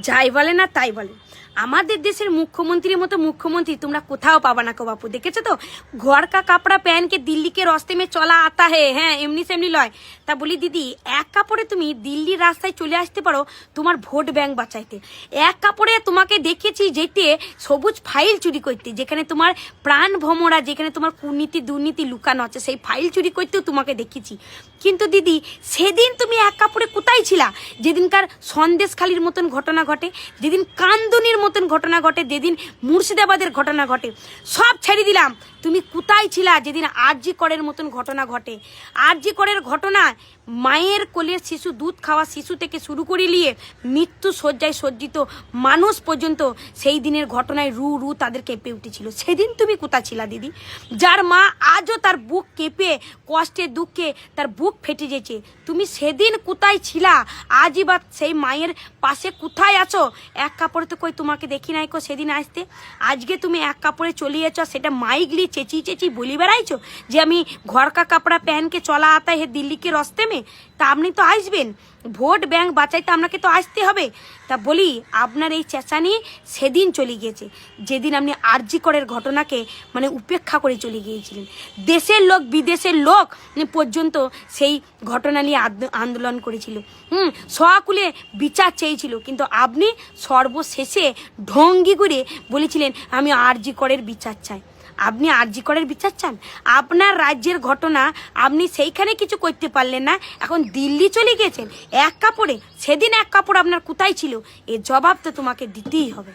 যাই বলে না তাই বলে, আমাদের দেশের মুখ্যমন্ত্রীর মতো মুখ্যমন্ত্রী তোমরা কোথাও পাবা না কো বাপু। দেখেছো তো, ঘর কা কাপড়া पहन के दिल्ली के रास्ते में चला आता है, হ্যাঁ এমনি সেমনি লয়। তা বলি দিদি, এক কাপড়ে তুমি দিল্লির রাস্তায় চলে আসতে পারো তোমার ভোট ব্যাংক বাঁচাইতে। এক কাপড়ে তোমাকে দেখেছি যেতে সবুজ ফাইল চুরি করতে, যেখানে তোমার প্রাণ ভ্রমরা, যেখানে তোমার কুর্নীতি দুর্নীতি লুকানো আছে, সেই ফাইল চুরি করতেও তোমাকে দেখেছি। কিন্তু দিদি, সেদিন তুমি এক কাপড়ে কোথায় ছিলা? যেদিনকার সন্দেশখালির মতন ঘটনা ঘটে, যেদিন কান্দনির মতন ঘটনা ঘটে, যেদিন মুর্শিদাবাদের ঘটনা ঘটে, সব ছেড়ে দিলাম। তুমি কোথায় ছিলা যেদিন আরজি করের মতন ঘটনা ঘটে? আরজি করের ঘটনা, মায়ের কোলের শিশু, দুধ খাওয়া শিশু থেকে শুরু করে নিয়ে মৃত্যু শয্যায় সজ্জিত মানুষ পর্যন্ত সেই দিনের ঘটনায় রু রু তাদের কেঁপে উঠেছিল। সেদিন তুমি কোথায় ছিলা দিদি? যার মা আজও তার বুক কেঁপে কষ্টে দুঃখে তার বুক ফেটে যেছে, তুমি সেদিন কোথায় ছিলা? আজই বা সেই মায়ের পাশে কোথায় আছো? এক কাপড়ে তো কই তোমাকে দেখি নাই কো সেদিন আসতে। আজকে তুমি এক কাপড়ে চলে যাচ্ছ, সেটা মাইকলি চেঁচিয়ে চেঁচিয়ে বলি বেড়াইছো যে আমি ঘর কা কাপড়া पहन के चला आता है दिल्ली के रास्ते में। তা আপনি তো আসবেন, ভোট ব্যাংক বাঁচাইতে আপনাকে তো আসতে হবে। তা বলি, আপনার এই চেঁচানি সেদিন চলে গিয়েছে যেদিন আপনি আরজি করের ঘটনাকে মানে উপেক্ষা করে চলে গিয়েছিলেন। দেশের লোক বিদেশের লোক পর্যন্ত সেই ঘটনা নিয়ে আন্দোলন করেছিল, সকুলে বিচার চেয়েছিল, কিন্তু আপনি সর্বশেষে ঢঙ্গি করে বলেছিলেন আমি আরজি করের বিচার চাই। আপনি আরজি করের বিচার চান? আপনার রাজ্যের ঘটনা আপনি সেইখানে কিছু করতে পারলেন না, এখন দিল্লি চলে গিয়েছেন এক কাপড়ে। সেদিন এক কাপড় আপনার কোথায় ছিল? এর জবাব তো তোমাকে দিতেই হবে।